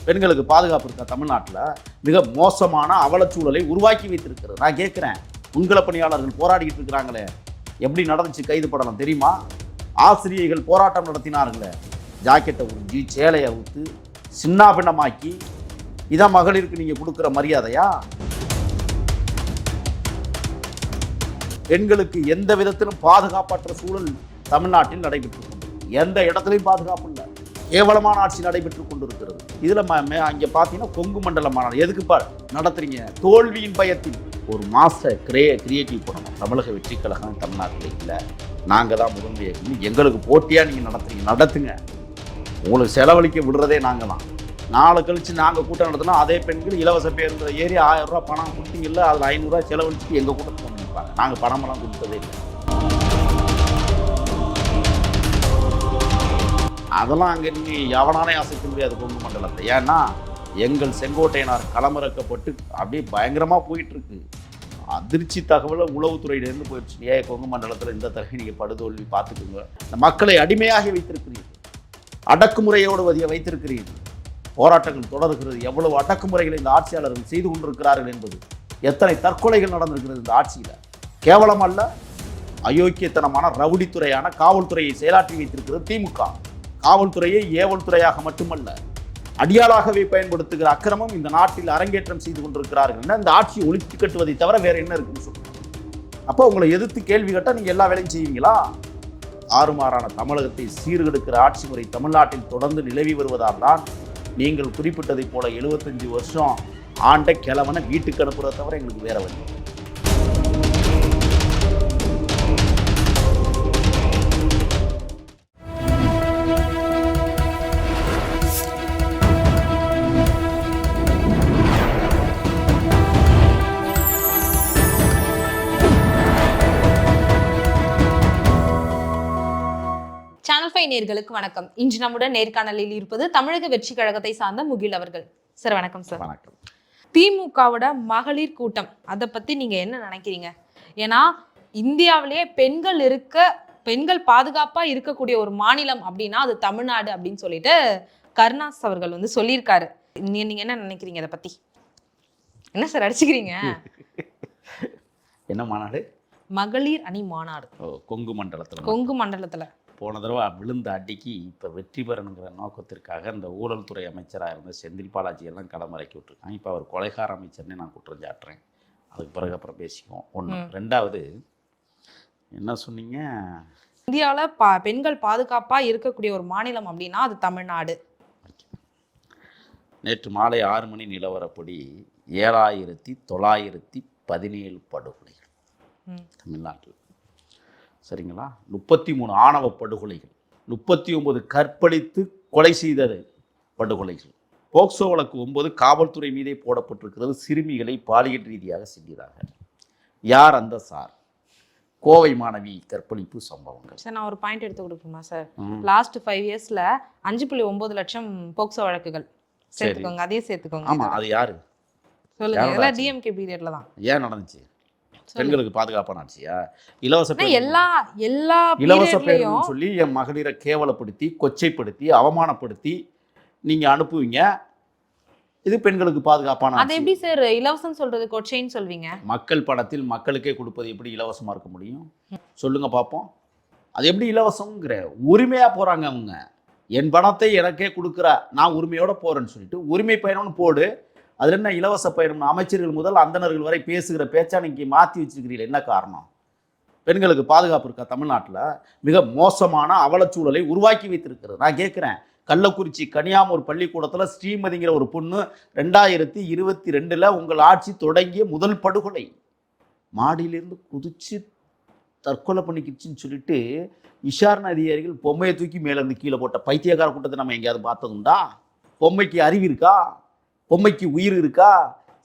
பெண்களுக்கு பாதுகாப்பு இருக்கா? தமிழ்நாட்டில் மிக மோசமான அவலச்சூழலை உருவாக்கி வைத்திருக்கிறது. நான் கேட்குறேன், முன்கள பணியாளர்கள் போராடிக்கிட்டு இருக்கிறாங்களே, எப்படி நடந்துச்சு? கைது படலாம் தெரியுமா? ஆசிரியர்கள் போராட்டம் நடத்தினார்களே, ஜாக்கெட்டை உறிஞ்சி சேலையை ஊத்து சின்ன பின்னமாக்கி, இதான் மகளிருக்கு நீங்கள் கொடுக்குற மரியாதையா? பெண்களுக்கு எந்த விதத்திலும் பாதுகாப்பற்ற சூழல் தமிழ்நாட்டில் நடைபெற்று கொண்டு, எந்த இடத்துலையும் பாதுகாப்பு இல்லை, கேவலமான ஆட்சி நடைபெற்று கொண்டிருக்கிறது. இதில் அங்கே பார்த்தீங்கன்னா கொங்கு மண்டல மாநாடு எதுக்குப்பா நடத்துறீங்க? தோல்வியின் பயத்தில் ஒரு மாஸ்டர் கிரியேட்டிவ் பண்ணணும். தமிழக வெற்றி கழகம் தமிழ்நாட்டில் இல்லை, நாங்கள் தான் முதன்மையாக, எங்களுக்கு போட்டியாக நீங்கள் நடத்துங்க. உங்களுக்கு செலவழிக்க விடுறதே நாங்கள் தான். நாளை கழித்து நாங்கள் கூட்டம் நடத்தினா அதே பெண்கள் இலவச பேருந்து ஏறி 1000 ரூபா பணம் கொடுத்தீங்கல்ல, அதில் 500 ரூபா செலவழிச்சுட்டு எங்கள் கூட்டத்தை பண்ணியிருப்பாங்க. நாங்கள் பணமெல்லாம் கொடுத்ததே இல்லை. அதெல்லாம் அங்கே நீங்கள் எவனாலே அசைக்க முடியாது கொங்கு மண்டலத்தை. ஏன்னா எங்கள் செங்கோட்டையனார் களமிறக்கப்பட்டு அப்படியே பயங்கரமாக போயிட்டுருக்கு. அதிர்ச்சி தகவலை உளவுத்துறையிலேருந்து போயிடுச்சு. ஏன் கொங்கு மண்டலத்தில் இந்த தடவை நீங்கள் படுதோல்வி பார்த்துக்குங்க. இந்த மக்களை அடிமையாக வைத்திருக்கிறீர்கள், அடக்குமுறையோடு வைத்திருக்கிறீர்கள். போராட்டங்கள் தொடர்கிறது. எவ்வளவு அடக்குமுறைகளை இந்த ஆட்சியாளர்கள் செய்து கொண்டிருக்கிறார்கள் என்பது, எத்தனை தற்கொலைகள் நடந்திருக்கிறது இந்த ஆட்சியில். கேவலம் அல்ல, அயோக்கியத்தனமான ரவுடித்துறையான காவல்துறையை செயலாற்றி வைத்திருக்கிறது திமுக. காவல்துறையை ஏவல் துறையாக மட்டுமல்ல, அடியாளாகவே பயன்படுத்துகிற அக்கிரமம் இந்த நாட்டில் அரங்கேற்றம் செய்து கொண்டிருக்கிறார்கள். இந்த ஆட்சியை ஒழித்து கட்டுவதை தவிர வேற என்ன இருக்குன்னு சொல்லுங்க. அப்போ உங்களை எதிர்த்து கேள்வி கேட்டால் நீங்கள் எல்லா வேலையும் செய்வீங்களா? ஆறுமாறான தமிழகத்தை சீர்கெடுக்கிற ஆட்சி முறை தமிழ்நாட்டில் தொடர்ந்து நிலவி வருவதால் தான் நீங்கள் குறிப்பிட்டதைப் போல 75 வருஷம் ஆண்ட கிழவனை வீட்டுக்கு அனுப்புறதை தவிர எங்களுக்கு வேற வழி. சேனல் 5 நேயர்களுக்கு வணக்கம். இன்று நம்முடன் நேர்காணலில் இருப்பது தமிழக வெற்றி கழகத்தை சார்ந்த முகில் அவர்கள். சார் வணக்கம். சார் வணக்கம். திமுகவோட மகளிர் கூட்டம், அதை பத்தி நீங்க என்ன நினைக்கிறீங்க? ஏன்னா இந்தியாவிலேயே பெண்கள் பாதுகாப்பா இருக்கக்கூடிய ஒரு மாநிலம் அப்படின்னா அது தமிழ்நாடு அப்படின்னு சொல்லிட்டு கருணாஸ் அவர்கள் சொல்லியிருக்காரு. நீங்க என்ன நினைக்கிறீங்க இதை பத்தி? என்ன சார் அடிச்சுக்கிறீங்க? என்ன மாநாடு? மகளிர் அணி மாநாடு கொங்கு மண்டலத்துல. போன தடவை விழுந்த அடிக்கு இப்போ வெற்றி பெறணுங்கிற நோக்கத்திற்காக இந்த ஊழல் துறை அமைச்சராக இருந்த செந்தில் பாலாஜி எல்லாம் களமிறக்கி விட்டுருக்காங்க. இப்போ அவர் கொலைகார அமைச்சர்னே நான் குற்றம் சாட்டுறேன். அதுக்கு பிறகு அப்புறம் பேசிக்குவோம். ஒன்று. ரெண்டாவது என்ன சொன்னீங்க? இந்தியாவில் பெண்கள் பாதுகாப்பாக இருக்கக்கூடிய ஒரு மாநிலம் அப்படின்னா அது தமிழ்நாடு. நேற்று மாலை 6 மணி நிலவரப்படி 7917 படுகொலைகள் தமிழ்நாட்டில். சரிங்களா? 33 ஆணவ படுகொலைகள், 39 கற்பழித்து கொலை செய்தது படுகொலைகள். போக்சோ வழக்கு 9 காவல்துறை மீதே போடப்பட்டிருக்கிறது. சிறுமிகளை பாலியல் ரீதியாக செல்கிறார்கள். யார் அந்த சார்? கோவை மாணவி கற்பழிப்பு சம்பவங்கள். சார் நான் ஒரு பாயிண்ட் எடுத்து கொடுக்கணுமா சார்? லாஸ்ட் 5 இயர்ஸ்ல 5.9 லட்சம் போக்சோ வழக்குகள் சேர்த்துக்கோங்க, அதே சேர்த்துக்கோங்க. ஆமா, அது யாரு சொல்லுங்க? இதெல்லாம் டிஎம்கே பீரியட்ல தான். ஏன் நடந்துச்சு? பெண்களுக்கு பாதுகாப்பான ஆட்சியா? இலவச பேருந்து சொல்லி என் மகளிரை கேவலப்படுத்தி, கொச்சைப்படுத்தி, அவமானப்படுத்தி நீங்க அனுப்புவீங்க. இது பெண்களுக்கு பாதுகாப்பான? அது எப்படி சார் இலவசம் சொல்றது கொச்சைன்னு சொல்வீங்க? மக்கள் பணத்தில் மக்களுக்கே கொடுப்பது எப்படி இலவசமா இருக்க முடியும்? சொல்லுங்க பார்ப்போம். அது எப்படி இலவசம்ங்கிற? உரிமையா போறாங்க அவங்க. என் பணத்தை எனக்கே கொடுக்குற, நான் உரிமையோட போறேன்னு சொல்லிட்டு உரிமை பயணம்னு போடு. அதில் என்ன இலவச பயணம்? அமைச்சர்கள் முதல் அந்தணர்கள் வரை பேசுகிற பேச்சா நீங்கள் மாற்றி வச்சிருக்கிறீர்கள். என்ன காரணம்? பெண்களுக்கு பாதுகாப்பு இருக்கா? தமிழ்நாட்டில் மிக மோசமான அவலச்சூழலை உருவாக்கி வைத்திருக்கிறது. நான் கேட்குறேன், கள்ளக்குறிச்சி கனியாமூர் பள்ளிக்கூடத்தில் ஸ்ரீமதிங்கிற ஒரு பொண்ணு 2022 உங்கள் ஆட்சி தொடங்கிய முதல் படுகொலை. மாடியிலிருந்து குதிச்சு தற்கொலை பண்ணிக்கிடுச்சின்னு சொல்லிட்டு விசாரணை அதிகாரிகள் பொம்மையை தூக்கி மேலேருந்து கீழே போட்ட பைத்தியக்கார கூட்டத்தை நம்ம எங்கேயாவது பார்த்ததுண்டா? பொம்மைக்கு அறிவு இருக்கா? பொம்மைக்கு உயிர் இருக்கா?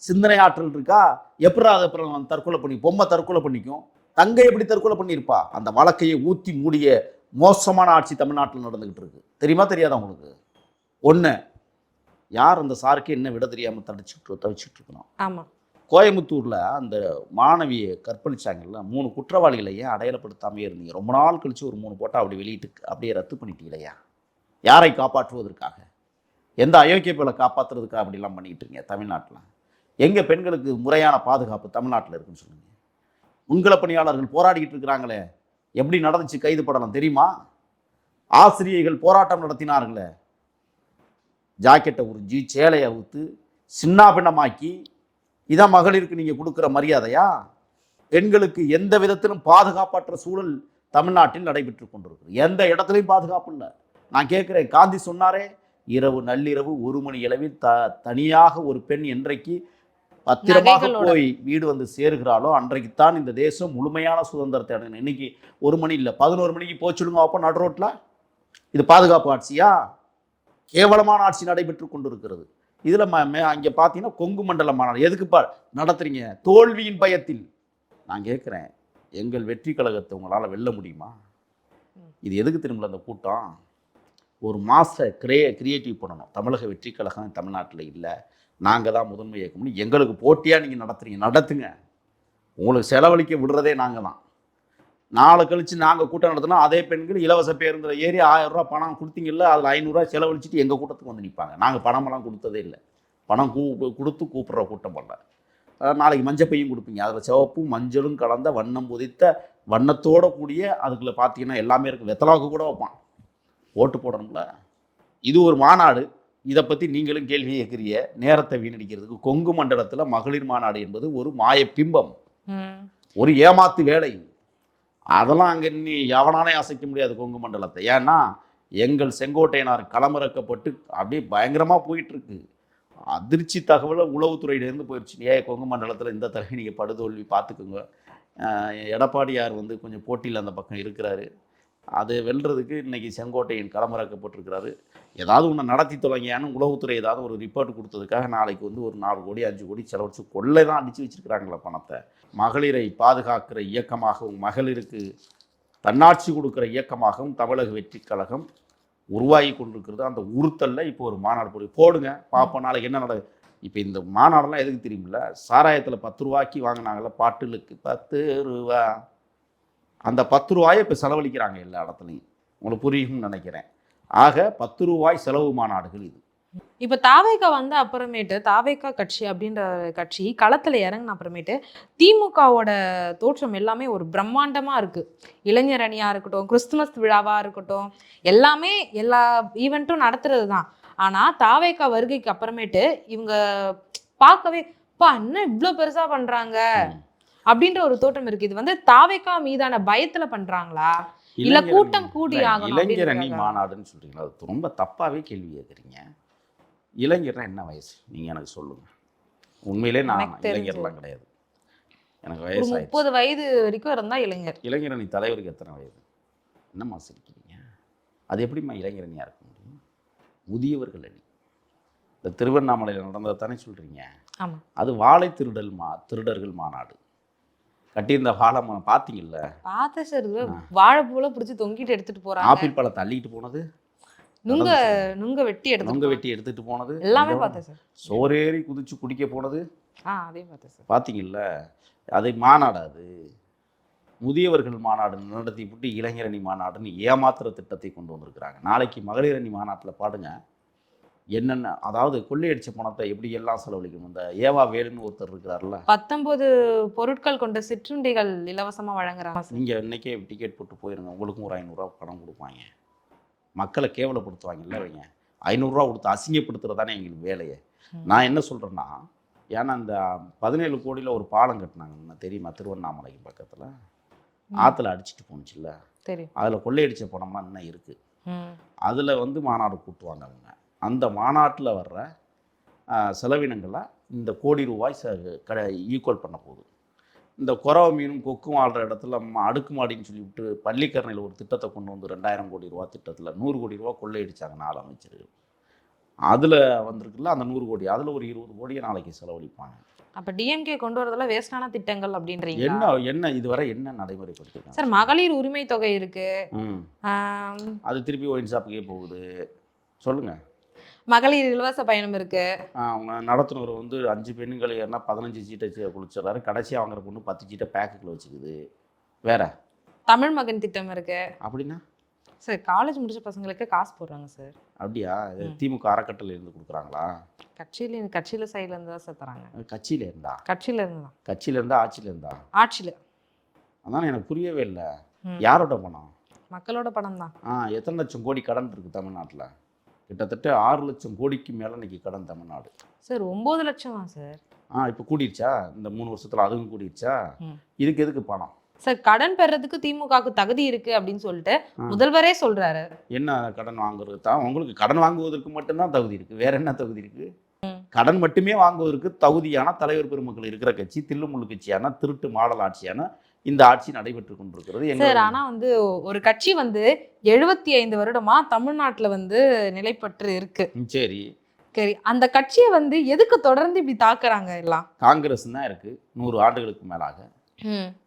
சிந்தனை ஆற்றல் இருக்கா? அப்புறம் தற்கொலை பண்ணி பொம்மை தற்கொலை பண்ணிக்கும். தங்கை எப்படி தற்கொலை பண்ணியிருப்பா? அந்த வழக்கையை ஊற்றி மூடிய மோசமான ஆட்சி தமிழ்நாட்டில் நடந்துகிட்டு இருக்கு. தெரியுமா தெரியாதா உங்களுக்கு? ஒன்று, யார் அந்த சாருக்கு என்ன விட தெரியாமல் தவிச்சுட்டு இருக்கணும். ஆமாம். கோயம்புத்தூரில் அந்த மாணவியை கற்பழிச்சாங்கல்ல, 3 குற்றவாளிகளை ஏன் அடையாளப்படுத்தாமே இருந்தீங்க? ரொம்ப நாள் கழிச்சு ஒரு 3 போட்டால் அப்படி வெளியிட்டு அப்படியே ரத்து பண்ணிட்டீங்களையா? யாரை காப்பாற்றுவதற்காக? எந்த அயோக்கிய பேரை காப்பாற்றுறதுக்கா அப்படிலாம் பண்ணிக்கிட்டு இருக்கீங்க தமிழ்நாட்டில்? எங்கே பெண்களுக்கு முறையான பாதுகாப்பு தமிழ்நாட்டில் இருக்குன்னு சொல்லுங்கள். முன்கள பணியாளர்கள் போராடிக்கிட்டு இருக்கிறாங்களே, எப்படி நடந்துச்சு கைது படலாம் தெரியுமா? ஆசிரியர்கள் போராட்டம் நடத்தினார்களே, ஜாக்கெட்டை உறிஞ்சி சேலையை அவுத்து சின்னாபின்னமாக்கி, இதான் மகளிருக்கு நீங்கள் கொடுக்குற மரியாதையா? பெண்களுக்கு எந்த விதத்திலும் பாதுகாப்பற்ற சூழல் தமிழ்நாட்டில் நடைபெற்று கொண்டிருக்கு. எந்த இடத்துலையும் பாதுகாப்பு இல்லை. நான் கேட்குறேன், காந்தி சொன்னாரே, இரவு நள்ளிரவு 1 மணி அளவில் தனியாக ஒரு பெண் என்றைக்கு பத்திரமாக போய் வீடு வந்து சேருகிறாளோ அன்றைக்குத்தான் இந்த தேசம் முழுமையான சுதந்திரத்தை அடையணும். இன்னைக்கு 1 மணி இல்லை, 11 மணிக்கு போச்சுடுங்க அப்போ நடு ரோட்டில். இது பாதுகாப்பு ஆட்சியா? கேவலமான ஆட்சி நடைபெற்று கொண்டிருக்கிறது. இதில் அங்கே பார்த்தீங்கன்னா கொங்கு மண்டல மாநாடு எதுக்குப்பா நடத்துறீங்க? தோல்வியின் பயத்தில். நான் கேட்குறேன், எங்கள் வெற்றி கழகத்தை உங்களால் வெல்ல முடியுமா? இது எதுக்கு திரும்பல அந்த கூட்டம்? ஒரு கிரியேட்டிவ் பண்ணணும். தமிழக வெற்றி கழகம் தமிழ்நாட்டில் இல்லை, நாங்கள் தான் முதன்மை இயக்க முடியும். எங்களுக்கு போட்டியாக நீங்கள் நடத்துங்க. உங்களுக்கு செலவழிக்க விடுறதே நாங்கள் தான். நாளை கழித்து நாங்கள் கூட்டம் நடத்தினா அதே பெண்கள் இலவச பேருந்தில் ஏறி 1000 ரூபா பணம் கொடுத்தீங்கல்ல, அதில் 500 ரூபா செலவழிச்சிட்டு எங்கள் கூட்டத்துக்கு வந்து நிற்பாங்க. நாங்கள் பணமெல்லாம் கொடுத்ததே இல்லை. பணம் கொடுத்து கூப்பிட்ற கூட்டம் பண்ணல. நாளைக்கு மஞ்சப்பையும் கொடுப்பீங்க, அதில் சிவப்பும் மஞ்சளும் கலந்த வண்ணம் புதித்த வண்ணத்தோடு கூடிய அதுக்குள்ளே பார்த்தீங்கன்னா எல்லாமே இருக்குது. வெத்தலாவுக்கு கூட வைப்பான். ஓட்டு போடணும்ல. இது ஒரு மாநாடு. இதை பற்றி நீங்களும் கேள்வி கேட்குறீங்க. நேரத்தை வீணடிக்கிறதுக்கு கொங்கு மண்டலத்தில் மகளிர் மாநாடு என்பது ஒரு மாய பிம்பம், ஒரு ஏமாத்து வேலை. அதெல்லாம் அங்கே நீ எவனாலே அசைக்க முடியாது கொங்கு மண்டலத்தை. ஏன்னா எங்கள் செங்கோட்டையனார் களமிறக்கப்பட்டு அப்படியே பயங்கரமாக போயிட்டுருக்கு. அதிர்ச்சி தகவலை உளவுத்துறையிலேருந்து போயிடுச்சு. கொங்கு மண்டலத்தில் இந்த தடவை நீங்கள் படுதோல்வி பார்த்துக்குங்க. எடப்பாடியார் வந்து கொஞ்சம் போட்டியில் அந்த பக்கம் இருக்கிறாரு. அது வெல்றதுக்கு இன்றைக்கி செங்கோட்டையன் களமிறக்கப்பட்டிருக்கிறாரு. ஏதாவது ஒன்று நடத்தி தொலைங்கன்னு உளவுத்துறை ஏதாவது ஒரு ரிப்போர்ட் கொடுத்ததுக்காக நாளைக்கு வந்து ஒரு 4 கோடி 5 கோடி செலவழிச்சு கொள்ளை தான் அடித்து வச்சுருக்கிறாங்களா பணத்தை. மகளிரை பாதுகாக்கிற இயக்கமாகவும் மகளிருக்கு தன்னாட்சி கொடுக்குற இயக்கமாகவும் தமிழக வெற்றி கழகம் உருவாகி கொண்டிருக்கிறது. அந்த உறுத்தலில் இப்போ ஒரு மாநாடு போடுங்க பார்ப்போம் நாளைக்கு என்ன நடக்குது. இப்போ இந்த மாநாடெல்லாம் எதுக்கு தெரியுமில்ல? சாராயத்தில் 10 ரூபாய்க்கு வாங்கினாங்கள்ல, பாட்டிலுக்கு 10 ரூபா. அந்த 10 ரூபாயை இப்போ செலவழிக்கிறாங்க எல்லா இடத்துலையும். உங்களுக்கு புரியும்னு நினைக்கிறேன். ஆக 10 ரூபாய் செலவு மாநாடுகள் இது. இப்போ தாவேகா வந்து அப்புறமேட்டு தாவேகா கட்சி அப்படின்ற கட்சி களத்தில் இறங்கின அப்புறமேட்டு திமுகவோட தோற்றம் எல்லாமே ஒரு பிரம்மாண்டமாக இருக்குது. இளைஞர் அணியாக இருக்கட்டும், கிறிஸ்துமஸ் விழாவாக இருக்கட்டும், எல்லாமே எல்லா ஈவெண்ட்டும் நடத்துறது தான். ஆனால் தாவேகா வருகைக்கு அப்புறமேட்டு இவங்க பார்க்கவே இன்னும் இவ்வளோ பெருசாக பண்ணுறாங்க அப்படின்ற ஒரு தோற்றம் இருக்குது. இது வந்து தாவேகா மீதான பயத்துல பண்றாங்களா, இல்ல கூட்டம் கூடி ஆகணும்? இளைஞர் அணி மாநாடுன்னு சொல்றீங்களா? அது ரொம்ப தப்பாவே கேள்வி கேட்குறீங்க. இளைஞர்னா என்ன வயசு நீங்க எனக்கு சொல்லுங்க. உண்மையிலே நான் இளைஞர்லாம் கிடையாது. எனக்கு வயசு 30 வயது வரைக்கும் இருந்தா இளைஞர். இளைஞர் அணி தலைவருக்கு எத்தனை வயது? என்னம்மா சிரிக்கிறீங்க? அது எப்படிம்மா இளைஞர் அணியா இருக்க முடியும்? முதியவர்கள் அணி. இந்த திருவண்ணாமலையில் நடந்ததை தானே சொல்றீங்க? ஆமா. அது வாழை திருடர்கள் மாநாடு. கட்டியிருந்த வாழை பார்த்தீங்கல்ல? பார்த்த சார். வாழைப்பூல பிடிச்சி தொங்கிட்டு எடுத்துட்டு போறாங்க. ஆப்பிள் பழத்தை தள்ளிட்டு போனது, நுங்க வெட்டி எடுத்துட்டு போனது எல்லாமே பார்த்தேன் சார். சோரேறி குதிச்சு குடிக்க போனது அதே பார்த்தேன் சார். பார்த்தீங்கல்ல? அது மாநாடு. அது முதியவர்கள் மாநாடு நடத்தி விட்டு இளைஞர் அணி மாநாடுன்னு ஏமாத்துற திட்டத்தை கொண்டு வந்திருக்கிறாங்க. நாளைக்கு மகளிர் அணி மாநாட்டில் பாடுங்க என்னென்ன, அதாவது கொள்ளையடிச்ச பணத்தை எப்படி எல்லாம் செலவழிக்கணும். இந்த ஏவா வேலுன்னு ஒருத்தர் இருக்கிறார்ல, 19 பொருட்கள் கொண்ட சிற்றுண்டிகள் இலவசமாக வழங்குறாங்க. நீங்கள் இன்னைக்கே டிக்கெட் போட்டு போயிருங்க, உங்களுக்கும் ஒரு 500 ரூபா பணம் கொடுப்பாங்க. மக்களை கேவலப்படுத்துவாங்கல்ல அவங்க. 500 ரூபா கொடுத்து அசிங்கப்படுத்துறதானே எங்களுக்கு வேலையை. நான் என்ன சொல்கிறேன்னா, ஏன்னா இந்த 17 கோடியில் ஒரு பாலம் கட்டினாங்க தெரியுமா? திருவண்ணாமலைக்கு பக்கத்தில் ஆற்றுல அடிச்சுட்டு போணுச்சுல்ல, தெரியும். அதில் கொள்ளையடிச்ச பணம்லாம் இன்னும் இருக்குது. அதில் வந்து மாநாடு கூட்டுவாங்க அவங்க. அந்த மாநாட்டில் வர்ற செலவினங்களை இந்த கோடி ரூபாய் ஈக்குவல் பண்ண போகுது. இந்த குறவை மீனும் கொக்கும் ஆடுற இடத்துல அடுக்குமாடின்னு சொல்லிவிட்டு பள்ளிக்கரணையில் ஒரு திட்டத்தை கொண்டு வந்து 2000 கோடி ரூபா திட்டத்தில் 100 கோடி ரூபா கொள்ளையடிச்சாங்க 4 அமைச்சர்கள். அதில் வந்திருக்குல்ல அந்த 100 கோடி, அதில் ஒரு 20 கோடியை நாளைக்கு செலவழிப்பாங்க. அப்போ டிஎம்கே கொண்டு வரதுல வேஸ்டான திட்டங்கள் அப்படின்றீங்க. என்ன இதுவரை என்ன நடைமுறைப்படுத்திருக்காங்க சார்? மகளிர் உரிமை தொகை இருக்கு, அது திருப்பி ஒயின் ஷாப்புக்கே போகுது. சொல்லுங்க. மகளிர் இலவச பயணம் இருக்கு. அவங்க நடத்துனவர் வந்து 5 பெண்கள் ஏன்னா 15 சீட்டை குளிச்சிடறாரு. கடைசியாக வாங்குற பொண்ணு 10 சீட்டை பேக்குக்குள்ள வச்சுக்குது. வேற தமிழ் மகன் திட்டம் இருக்கு. அப்படின்னா சார் காலேஜ் முடிச்ச பசங்களுக்கு காசு போடுறாங்க சார். அப்படியா? இது திமுக அறக்கட்டளை இருந்து கொடுக்குறாங்களா? கட்சியில சைடுல இருந்து தான் சார் தராங்க. கட்சியில இருந்தா? கட்சியில இருந்து தான். கட்சியில இருந்தா ஆட்சியில இருந்தா? ஆட்சியில. அதான் எனக்கு புரியவே இல்லை. யாரோட பணம்? மக்களோட பணம் தான். எத்தனை லட்சம் கோடி கடன் இருக்கு தமிழ்நாட்டில்? கிட்டத்தட்ட 6 லட்சம் கோடிக்கு மேலே இன்னைக்கு கடன் தமிழ்நாடு. சார் 9 லட்சமா சார்? இப்போ கூடிருச்சா? இந்த 3 வருஷத்துல அதுவும் கூடிருச்சா? இதுக்கு எதுக்கு பணம்? சார் கடன் பெறதுக்கு திமுகவுக்கு தகுதி இருக்கு அப்படின்னு சொல்லிட்டு முதல்வரே சொல்றாரு. என்ன கடன் வாங்குறது தான்? உங்களுக்கு கடன் வாங்குவதற்கு மட்டும்தான் தகுதி இருக்கு, வேற என்ன தகுதி இருக்கு? கடன் மட்டுமே வாங்குவதற்கு தகுதியான தலைவர் பெருமக்கள் இருக்கிற கட்சி தில்லுமுள்ளு கட்சியான திருட்டு மாடல் ஆட்சியான இந்த ஆட்சி நடைபெற்று கொண்டிருக்கிறது. சார் ஆனா ஒரு கட்சி 75 வருடமா தமிழ்நாட்டுல நிலைப்பற்று இருக்கு. சரி, அந்த கட்சியை எதுக்கு தொடர்ந்து இப்படி தாக்குறாங்க எல்லாம்? காங்கிரஸ் தான் இருக்கு 100 ஆண்டுகளுக்கு மேலாக.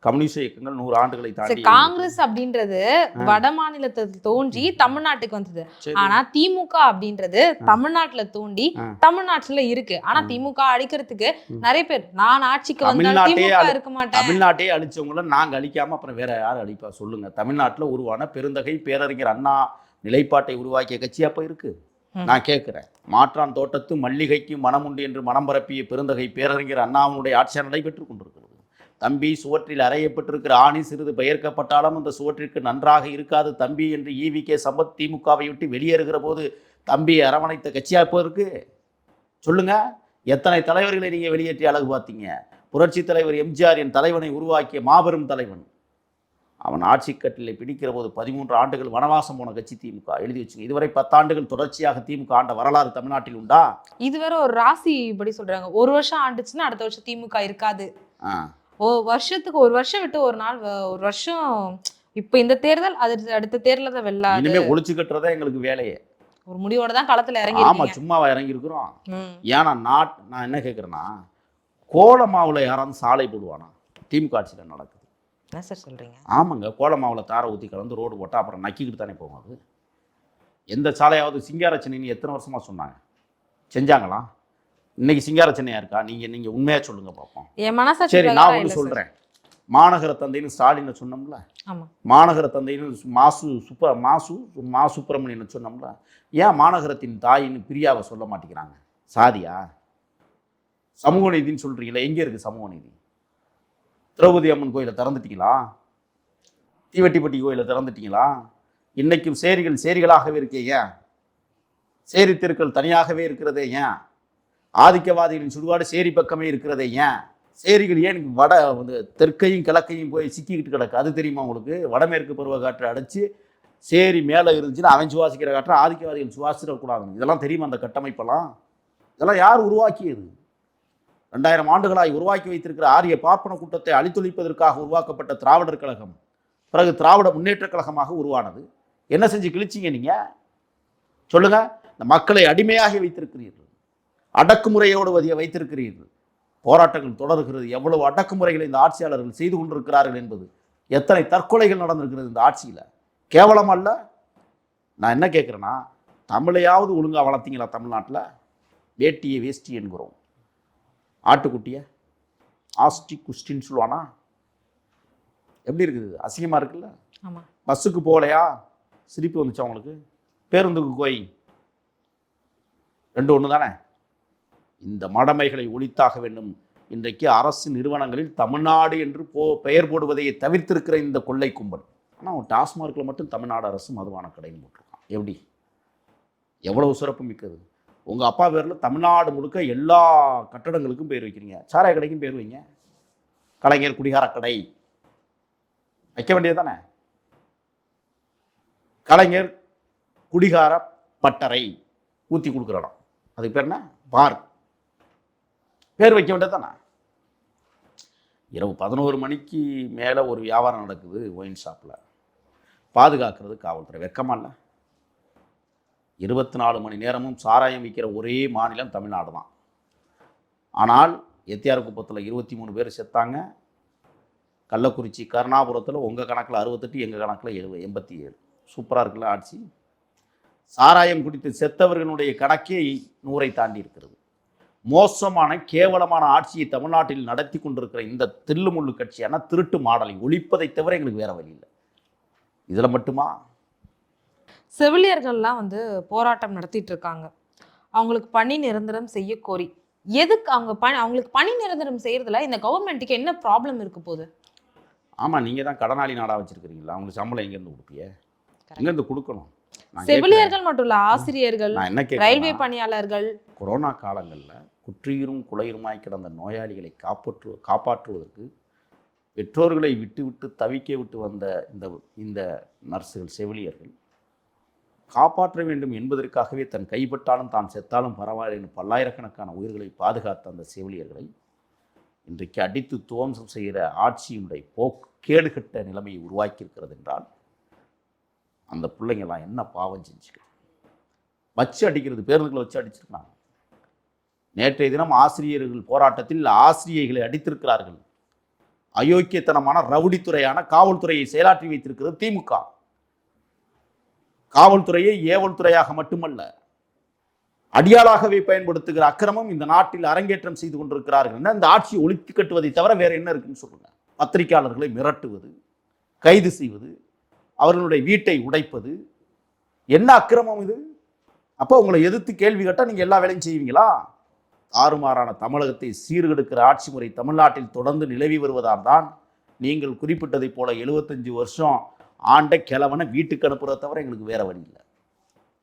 கம்யூனிஸ்ட் இயக்கங்கள் 100 ஆண்டுகளை தாண்டி. காங்கிரஸ் அப்படின்றது வட மாநிலத்தில் தோன்றி தமிழ்நாட்டுக்கு வந்தது. ஆனா திமுக அப்படின்றது தமிழ்நாட்டுல தோண்டி தமிழ்நாட்டுல இருக்கு. ஆனா திமுக அழிக்கிறதுக்கு நிறைய பேர் நான் ஆட்சிக்கு வந்தாலும் திமுக இருக்க மாட்டேன். தமிழ்நாட்டையே அழிச்சவங்கள நாங்க அழிக்காம அப்புறம் வேற யாரு அழிப்பா சொல்லுங்க? தமிழ்நாட்டுல உருவான பெருந்தகை பேரறிஞர் அண்ணா நிலைப்பாட்டை உருவாக்கிய கட்சி அப்ப இருக்கு. நான் கேட்கிறேன், மாற்றான் தோட்டத்து மல்லிகைக்கு மனமுண்டு என்று மனம் பரப்பிய பெருந்தகை பேரறிஞர் அண்ணாவுடைய ஆட்சியார் நடைபெற்றுக் கொண்டிருக்கிறது. தம்பி, சுவற்றில் அறையப்பட்டிருக்கிற ஆணி சிறிது பெயர்க்கப்பட்டாலும் அந்த சுவற்றிற்கு நன்றாக இருக்காது தம்பி என்று ஈவிகே சம்பத் திமுகவை விட்டு வெளியேறுகிற போது தம்பியை அரவணைத்த கட்சியா இப்போ இருக்கு? சொல்லுங்க. எத்தனை தலைவர்களை நீங்க வெளியேற்றி அழகு பார்த்தீங்க? புரட்சி தலைவர் எம்ஜிஆர் என் தலைவனை உருவாக்கிய மாபெரும் தலைவன். அவன் ஆட்சி கட்டிலை பிடிக்கிற போது 13 ஆண்டுகள் வனவாசம் போன கட்சி திமுக. எழுதி வச்சுங்க. இதுவரை 10 ஆண்டுகள் தொடர்ச்சியாக திமுக ஆண்ட வரலாறு தமிழ்நாட்டில் உண்டா? இதுவரை ஒரு ராசி இப்படி சொல்றாங்க, ஒரு வருஷம் ஆண்டுச்சுன்னா அடுத்த வருஷம் திமுக இருக்காது. வருஷத்துக்கு ஒரு வருஷம் விட்டு ஒரு நாள் ஒரு வருஷம். இப்ப இந்த தேர்தல் அடுத்த தேர்தல வெல்லாது. இனிமே ஒளிச்சு கட்டுறதா எங்களுக்கு வேலையே. ஒரு முடிவோட தான் களத்துல இறங்கி. ஆமா, சும்மாவா இறங்கி இருக்கிறோம்? ஏன்னா நான் என்ன கேட்கறேன்னா, கோலமாவுல யாராவது சாலை போடுவானா? திமுக ஆட்சியில் நடக்குது. என்ன சார் சொல்றீங்க? ஆமாங்க, கோலமாவுல தாரை ஊற்றி கலந்து ரோடு போட்டால் அப்புறம் நக்கிக்கிட்டு தானே போகும். அது எந்த சாலையாவது சிங்காரச்சனைன்னு எத்தனை வருஷமா சொன்னாங்க? செஞ்சாங்களா? இன்னைக்கு சிங்காரச்சனையா இருக்கா? நீங்க உண்மையா சொல்லுங்க பார்ப்போம். என் மனசாட்சி. சரி, நான் ஒன்று சொல்றேன். மாநகர தந்தைன்னு ஸ்டாலின் சொன்னோம்ல, மாநகர தந்தைன்னு மா சுப்பிரமணியன் சொன்னோம்ல, ஏன் மாநகரத்தின் தாயின்னு பிரியாவை சொல்ல மாட்டேங்கிறாங்க? சாதியா? சமூக நீதினு சொல்றீங்களா? எங்க இருக்கு சமூக நீதி? திரௌபதி அம்மன் கோயிலை திறந்துட்டீங்களா? தீவட்டிப்பட்டி கோயிலை திறந்துட்டீங்களா? இன்னைக்கும் சேரிகளாகவே இருக்கே ஏன்? சேரி தெருக்கள் தனியாகவே இருக்கிறதே ஏன்? ஆதிக்கவாதிகளின் சுடுகாடு சேரி பக்கமே இருக்கிறதே ஏன்? சேரிகள் ஏன் தெற்கையும் கிழக்கையும் போய் சிக்கிக்கிட்டு கிடக்கு? அது தெரியுமா உங்களுக்கு? வடமேற்கு பருவ காற்றை அடைச்சி சேரி மேலே இருந்துச்சுன்னா அவன் சுவாசிக்கிற காற்றை ஆதிக்கவாதிகள் சுவாசிடக்கூடாதுன்னு இதெல்லாம் தெரியுமா? அந்த கட்டமைப்பெல்லாம் இதெல்லாம் யார் உருவாக்கியது? 2000 ஆண்டுகளாய் உருவாக்கி வைத்திருக்கிற ஆரிய பார்ப்பன கூட்டத்தை அழித்தொழிப்பதற்காக உருவாக்கப்பட்ட திராவிடர் கழகம் பிறகு திராவிட முன்னேற்ற கழகமாக உருவானது. என்ன செஞ்சு கிழிச்சிங்க நீங்க? சொல்லுங்க. இந்த மக்களை அடிமையாக வைத்திருக்கிறீர்கள், அடக்குமுறையோடு வைத்திருக்கிறீர்கள். போராட்டங்கள் தொடர்கிறது. எவ்வளவு அடக்குமுறைகளை இந்த ஆட்சியாளர்கள் செய்து கொண்டிருக்கிறார்கள் என்பது, எத்தனை தற்கொலைகள் நடந்திருக்கிறது இந்த ஆட்சியில். கேவலம் அல்ல. நான் என்ன கேட்குறேன்னா, தமிழையாவது ஒழுங்காக வளர்த்தீங்களா? தமிழ்நாட்டில் வேட்டியை வேஷ்டி என்கிறோம், ஆட்டுக்குட்டியை ஆஸ்டி குஸ்டின்னு சொல்லுவானா? எப்படி இருக்குது? அசிங்கமாக இருக்குல்ல. பஸ்ஸுக்கு போகலையா? சிரிப்பு வந்துச்சா உங்களுக்கு? பேருந்துக்கு போய் 2 ஒன்று தானே? இந்த மடமைகளை ஒழித்தாக வேண்டும். இன்றைக்கு அரசு நிறுவனங்களில் தமிழ்நாடு என்று பெயர் போடுவதை தவிர்த்திருக்கிற இந்த கொள்ளை கும்பல். ஆனால் டாஸ்மார்க்கில் மட்டும் தமிழ்நாடு அரசு மதுபான கடைன்னு போட்டிருக்கான். எப்படி? எவ்வளவு சிறப்பு மிக்கது. உங்கள் அப்பா பேரில் தமிழ்நாடு முழுக்க எல்லா கட்டடங்களுக்கும் பேர் வைக்கிறீங்க, சாராய கடைக்கும் பேர் வைங்க. கலைஞர் குடிகார கடை வைக்க வேண்டியது தானே? கலைஞர் குடிகார பட்டறை ஊற்றி கொடுக்குற இடம், அதுக்கு பேர் என்ன? பார். பேர் வைக்க வேண்டியது தானே? இரவு 11 மணிக்கு மேலே ஒரு வியாபாரம் நடக்குது ஒயின் ஷாப்பில், பாதுகாக்கிறது காவல்துறை. வெக்கமா இல்லை? 24 மணி நேரமும் சாராயம் விற்கிற ஒரே மாநிலம் தமிழ்நாடு தான். ஆனால் எத்தியார் குப்பத்தில் 23 பேர் செத்தாங்க. கள்ளக்குறிச்சி கருணாபுரத்தில் உங்கள் கணக்கில் 68, எங்கள் கணக்கில் 87. சூப்பராக இருக்குல்ல ஆட்சி? சாராயம் குடித்து செத்தவர்களுடைய கணக்கே 100ஐ தாண்டி இருக்கிறது. மோசமான கேவலமான ஆட்சியை தமிழ்நாட்டில் நடத்தி கொண்டிருக்கிற இந்த தில்லுமுள்ளு கட்சியான திருட்டு மாடலை ஒழிப்பதை தவிர எங்களுக்கு வேற வழி இல்லை. இதில் மட்டுமா? செவிலியர்கள்லாம் வந்து போராட்டம் நடத்திட்டு இருக்காங்க. அவங்களுக்கு பணி நிரந்தரம் செய்ய கோரி. எதுக்கு அவங்களுக்கு பணி நிரந்தரம் செய்யறதுல இந்த கவர்மெண்ட்டுக்கு என்ன ப்ராப்ளம் இருக்க போகுது? ஆமாம், நீங்கள் தான் கடனாளி நாடாக வச்சுருக்கிறீங்களா? அவங்களுக்கு சம்பளம் எங்கேருந்து கொடுப்பிய? எங்கேருந்து கொடுக்கணும்? நான் செவிலியர்கள் மட்டும் இல்ல, ஆசிரியர்கள், நான் என்ன ரயில்வே கேட்குறேன், பணியாளர்கள். கொரோனா காலங்களில் குற்றியும் குளையுமாய் கிடந்த நோயாளிகளை காப்பாற்றுவதற்கு பெற்றோர்களை விட்டு தவிக்க விட்டு வந்த இந்த நர்ஸுகள், செவிலியர்கள் காப்பாற்ற வேண்டும் என்பதற்காகவே தன் கைப்பட்டாலும் தான் செத்தாலும் பரவாயில்லை என்று பல்லாயிரக்கணக்கான உயிர்களை பாதுகாத்த அந்த செவிலியர்களை இன்றைக்கு அடித்து துவம்சம் செய்கிற ஆட்சியினுடைய கேடுகட்ட நிலைமையை உருவாக்கியிருக்கிறது என்றால் அந்த பிள்ளைங்கள்லாம் என்ன பாவம் செஞ்சுக்க வச்சு அடிக்கிறது, பேருந்துகளை வச்சு அடிச்சிருக்காங்க. நேற்றைய தினம் ஆசிரியர்கள் போராட்டத்தில் ஆசிரியர்களை அடித்திருக்கிறார்கள். அயோக்கியத்தனமான ரவுடித்துறையான காவல்துறையை செயலாற்றி வைத்திருக்கிறது திமுக. காவல்துறையை ஏவல் துறையாக மட்டுமல்ல, அடியாளாகவே பயன்படுத்துகிற அக்கிரமம் இந்த நாட்டில் அரங்கேற்றம் செய்து கொண்டிருக்கிறார்கள். இந்த ஆட்சியை ஒழித்து கட்டுவதை தவிர வேற என்ன இருக்குன்னு சொல்லுங்க? பத்திரிகையாளர்களை மிரட்டுவது, கைது செய்வது, அவர்களுடைய வீட்டை உடைப்பது, என்ன அக்கிரமம் இது? அப்போ உங்களை எதிர்த்து கேள்வி கேட்டால் நீங்கள் எல்லா வேலையும் செய்வீங்களா? தாறுமாறான தமிழகத்தை சீர்கெடுக்கிற ஆட்சி முறை தமிழ்நாட்டில் தொடர்ந்து நிலவி வருவதால் தான் நீங்கள் குறிப்பிட்டதைப் போல 75 வருஷம் ஆண்ட கிழவனை வீட்டுக்கு அனுப்புறதை தவிர எங்களுக்கு வேற வழி இல்லை.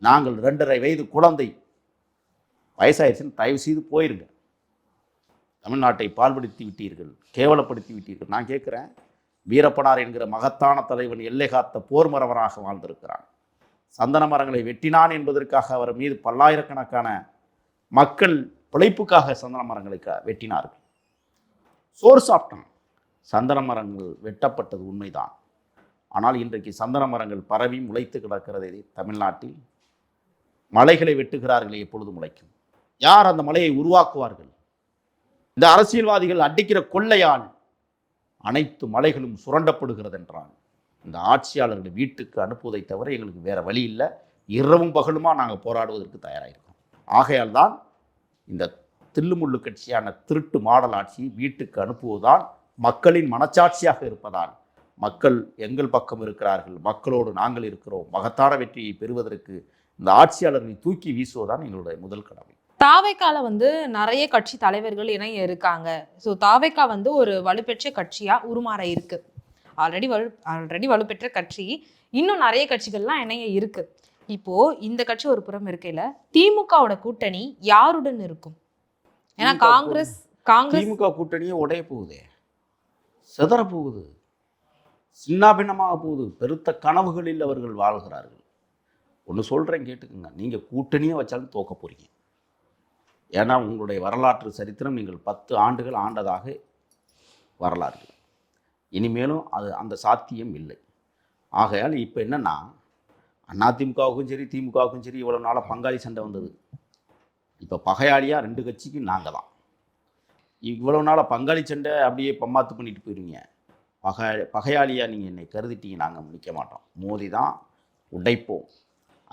நாங்கள் 2.5 வயது குழந்தை வயசாயிருச்சுன்னு தயவு செய்து போயிருங்க. தமிழ்நாட்டை பால்படுத்தி விட்டீர்கள், கேவலப்படுத்தி விட்டீர்கள். நான் கேட்குறேன், வீரப்பனார் என்கிற மகத்தான தலைவன் எல்லை காத்த போர் மரவராக வாழ்ந்திருக்கிறான். சந்தன மரங்களை வெட்டினான் என்பதற்காக அவர் மீது பல்லாயிரக்கணக்கான மக்கள் பிழைப்புக்காக சந்தன மரங்களை வெட்டினார்கள். சோறு சாப்பிட்டான். சந்தன மரங்கள் வெட்டப்பட்டது உண்மைதான். ஆனால் இன்றைக்கு சந்தன மரங்கள் பரவி முளைத்து கிடக்கிறதே தமிழ்நாட்டில். மலைகளை வெட்டுகிறார்களே, எப்பொழுது முளைக்கும்? யார் அந்த மலையை உருவாக்குவார்கள்? இந்த அரசியல்வாதிகள் அடிக்கிற கொள்ளையால் அனைத்து மலைகளும் சுரண்டப்படுகிறது என்றால் இந்த ஆட்சியாளர்களை வீட்டுக்கு அனுப்புவதை தவிர எங்களுக்கு வேற வழி இல்லை. இரவும் பகலுமா நாங்கள் போராடுவதற்கு தயாராகிருக்கோம். ஆகையால் தான் இந்த தில்லுமுள்ளு கட்சியான திருட்டு மாடல் ஆட்சியை வீட்டுக்கு அனுப்புவதுதான் மக்களின் மனச்சாட்சியாக இருப்பதால் மக்கள் எங்கள் பக்கம் இருக்கிறார்கள், மக்களோடு நாங்கள் இருக்கிறோம். மகத்தான வெற்றியை பெறுவதற்கு இந்த ஆட்சியாளர்களை தூக்கி வீசுவதுதான் எங்களுடைய முதல் கடமை. தாவேக்கால வந்து நிறைய கட்சி தலைவர்கள் இணைய இருக்காங்க. ஸோ தாவேக்கா வந்து ஒரு வலுப்பெற்ற கட்சியா உருமாற இருக்கு. ஆல்ரெடி வலுப்பெற்ற கட்சி. இன்னும் நிறைய கட்சிகள்லாம் இணைய இருக்கு. இப்போ இந்த கட்சி ஒரு புறம் இருக்கையில திமுகவோட கூட்டணி யாருடன் இருக்கும்? ஏன்னா காங்கிரஸ் திமுக கூட்டணியே உடைய போகுதே, சிதற போகுது, சின்ன பின்னமாக போகுது. பெருத்த கனவுகளில் அவர்கள் வாழ்கிறார்கள். ஒன்று சொல்கிறேன் கேட்டுக்குங்க, நீங்கள் கூட்டணியே வச்சாலும் தோக்க போகிறீங்க. ஏன்னா உங்களுடைய வரலாற்று சரித்திரம் நீங்கள் 10 ஆண்டுகள் ஆண்டதாக வரலாறு. இனிமேலும் அந்த சாத்தியம் இல்லை. ஆகையால் இப்போ என்னென்னா, அதிமுகவுக்கும் சரி திமுகவுக்கும் சரி இவ்வளோ நாளாக பங்காளி சண்டை வந்தது. இப்போ பகையாளியாக 2 கட்சிக்கும் நாங்கள் தான். இவ்வளோ நாளாக பங்காளி சண்டை அப்படியே பம்மாத்து பண்ணிட்டு போயிருவீங்க. பகையாளியாக நீங்கள் என்னை கருதிட்டீங்க, நாங்கள் நிற்க மாட்டோம், மோதி தான் உடைப்போம்.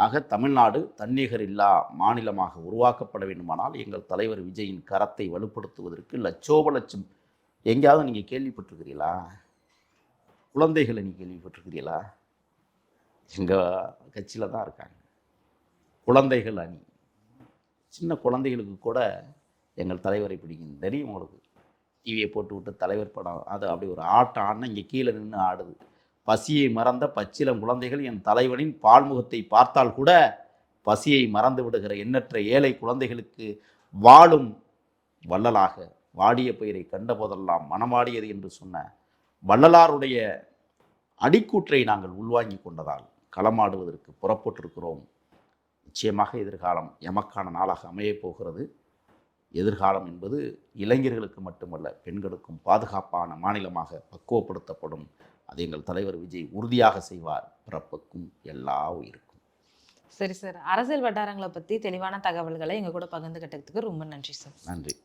ஆக தமிழ்நாடு தன்னிகர் இல்லா மாநிலமாக உருவாக்கப்பட வேண்டுமானால் எங்கள் தலைவர் விஜயின் கரத்தை வலுப்படுத்துவதற்கு லட்சோப லட்சம். எங்கேயாவது நீங்கள் கேள்விப்பட்டிருக்கிறீங்களா? குழந்தைகளை நீங்கள் கேள்விப்பட்டிருக்கிறீங்களா? எங்கள் கட்சியில் தான் இருக்காங்க குழந்தைகள் அணி. சின்ன குழந்தைகளுக்கு கூட எங்கள் தலைவரை பிடிக்கும். தெரியும் உங்களுக்கு. டிவியை போட்டு விட்டு தலைவர் படம் அது அப்படி ஒரு ஆட்டம் ஆடினா இங்கே கீழே நின்று ஆடுது. பசியை மறந்த பச்சிலம் குழந்தைகள் என் தலைவனின் பால்முகத்தை பார்த்தால் கூட பசியை மறந்து விடுகிற எண்ணற்ற ஏழை குழந்தைகளுக்கு வாழும் வள்ளலாக, வாடிய பயிரை கண்ட போதெல்லாம் மனமாடியது என்று சொன்ன வள்ளலாருடைய அடிக்கூற்றை நாங்கள் உள்வாங்கி கொண்டதால் களமாடுவதற்கு புறப்பட்டிருக்கிறோம். நிச்சயமாக எதிர்காலம் எமக்கான நாளாக அமையப் போகிறது. எதிர்காலம் என்பது இளைஞர்களுக்கு மட்டுமல்ல, பெண்களுக்கும் பாதுகாப்பான மாநிலமாக பக்குவப்படுத்தப்படும். அது எங்கள் தலைவர் விஜய் உறுதியாக செய்வார். பிறப்புக்கும் எல்லா உயிருக்கும். சரி சார், அரசியல் வட்டாரங்களை பற்றி தெளிவான தகவல்களை எங்கள் கூட பகிர்ந்துகிட்டதுக்கு ரொம்ப நன்றி சார். நன்றி.